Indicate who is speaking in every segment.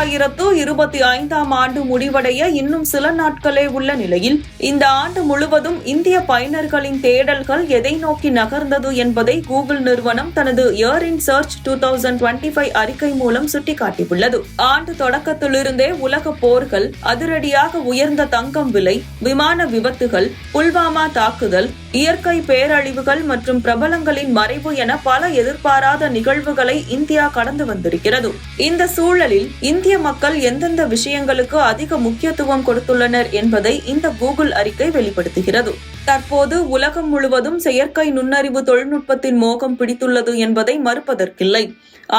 Speaker 1: 2025ஆம் ஆண்டு முடிவடைய இன்னும் சில நாட்களே உள்ள நிலையில் இந்த ஆண்டு முழுவதும் இந்திய பயனர்களின் தேடல்கள் எதை நோக்கி நகர்ந்தது என்பதை கூகுள் நிறுவனம் தனது இயர் இன் சர்ச் 2025 அறிக்கை மூலம் சுட்டிக்காட்டியுள்ளது. ஆண்டு தொடக்கத்திலிருந்தே உலக போர்கள், அதிரடியாக உயர்ந்த தங்கம் விலை, விமான விபத்துகள், புல்வாமா தாக்குதல், இயற்கை பேரழிவுகள் மற்றும் பிரபலங்களின் மறைவு என பல எதிர்பாராத நிகழ்வுகளை இந்தியா கடந்து வந்திருக்கிறது. இந்த சூழலில் இந்திய மக்கள் எந்தெந்த விஷயங்களுக்கு அதிக முக்கியத்துவம் கொடுத்துள்ளனர் என்பதை இந்த கூகுள் அறிக்கை வெளிப்படுத்துகிறது. தற்போது உலகம் முழுவதும் செயற்கை நுண்ணறிவு தொழில்நுட்பத்தின் மோகம் பிடித்துள்ளது என்பதை மறுப்பதற்கில்லை.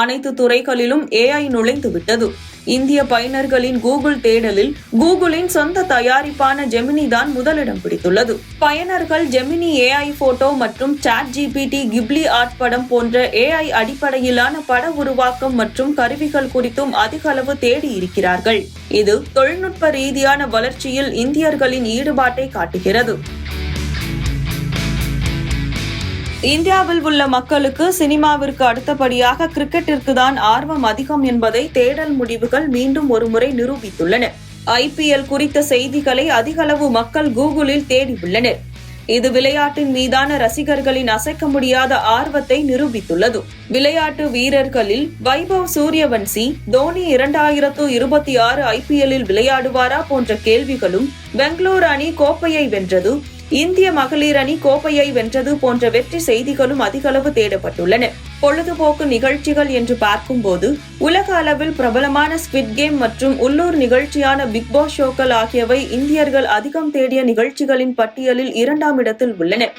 Speaker 1: அனைத்து துறைகளிலும் AI நுழைந்துவிட்டது. இந்திய பயனர்களின் கூகுள் தேடலில் கூகுளின் சொந்த தயாரிப்பான ஜெமினி தான் முதலிடம் பிடித்துள்ளது. பயனர்கள் ஜெமினி AI போட்டோ மற்றும் ChatGPT, கிப்லி ஆர்ட் படம் போன்ற AI அடிப்படையிலான பட உருவாக்கம் மற்றும் கருவிகள் குறித்தும் அதிக அளவு தேடி இருக்கிறார்கள். இது தொழில்நுட்ப ரீதியான வளர்ச்சியில் இந்தியர்களின் ஈடுபாட்டை காட்டுகிறது. இந்தியாவில் உள்ள மக்களுக்கு சினிமாவிற்கு அடுத்தபடியாக கிரிக்கெட்டிற்கு தான் ஆர்வம் அதிகம் என்பதை தேடல் முடிவுகள் மீண்டும் ஒருமுறை நிரூபித்துள்ளன. IPL குறித்த செய்திகளை அதிகளவு மக்கள் கூகுளில் தேடியுள்ளனர். இது விளையாட்டின் மீதான ரசிகர்களின் அசைக்க முடியாத ஆர்வத்தை நிரூபித்துள்ளது. விளையாட்டு வீரர்களில் வைபவ் சூரியவன்சி, தோனி 2026 IPL-இல் விளையாடுவாரா போன்ற கேள்விகளும், பெங்களூரு அணி கோப்பையை வென்றது, இந்திய மகளிர் அணி கோப்பையை வென்றது போன்ற வெற்றி செய்திகளும் அதிகளவு தேடப்பட்டுள்ளன. பொழுதுபோக்கு நிகழ்ச்சிகள் என்று பார்க்கும்போது உலக அளவில் பிரபலமான ஸ்குவிட் கேம் மற்றும் உள்ளூர் நிகழ்ச்சியான பிக் பாஸ் ஷோக்கள் ஆகியவை இந்தியர்கள் அதிகம் தேடிய நிகழ்ச்சிகளின் பட்டியலில் 2ஆம் இடத்தில் உள்ளன.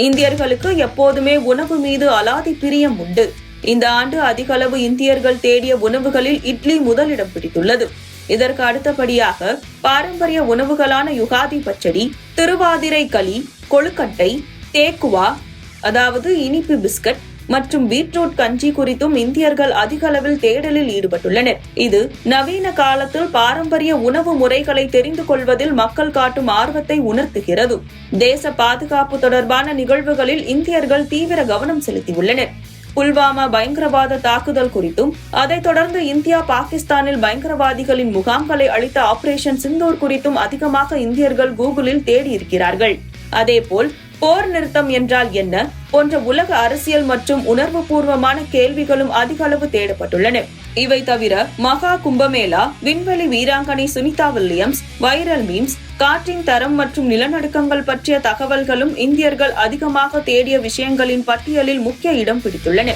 Speaker 1: இந்தியர்களுக்கு எப்போதுமே உணவு மீது அலாதி பிரியம் உண்டு. இந்த ஆண்டு அதிகளவு இந்தியர்கள் தேடிய உணவுகளில் இட்லி முதலிடம் பிடித்துள்ளது. இதற்கு அடுத்தபடியாக பாரம்பரிய உணவுகளான யுகாதி பச்சடி, திருவாதிரை களி, கொழுக்கட்டை, தேக்குவா அதாவது இனிப்பு பிஸ்கட் மற்றும் பீட்ரூட் கஞ்சி குறித்தும் இந்தியர்கள் அதிக அளவில் தேடலில் ஈடுபட்டுள்ளனர். இது நவீன காலத்தில் பாரம்பரிய உணவு முறைகளை தெரிந்து கொள்வதில் மக்கள் காட்டும் ஆர்வத்தை உணர்த்துகிறது. தேச பாதுகாப்பு தொடர்பான நிகழ்வுகளில் இந்தியர்கள் தீவிர கவனம் செலுத்தியுள்ளனர். புல்வாமா பயங்கரவாத தாக்குதல் குறித்தும், அதைத் தொடர்ந்து இந்தியா பாகிஸ்தானில் பயங்கரவாதிகளின் முகாம்களை அழித்த ஆபரேஷன் சிந்தூர் குறித்தும் அதிகமாக இந்தியர்கள் கூகுளில் தேடி இருக்கிறார்கள். அதேபோல் போர் நிறுத்தம் என்றால் என்ன போன்ற உலக அரசியல் மற்றும் உணர்வு பூர்வமான கேள்விகளும் அதிக அளவு தேடப்பட்டுள்ளன. இவை தவிர மகா கும்பமேளா, விண்வெளி வீராங்கனை சுனிதா வில்லியம்ஸ், வைரல் மீம்ஸ், காற்றின் தரம் மற்றும் நிலநடுக்கங்கள் பற்றிய தகவல்களும் இந்தியர்கள் அதிகமாக தேடிய விஷயங்களின் பட்டியலில் முக்கிய இடம் பிடித்துள்ளன.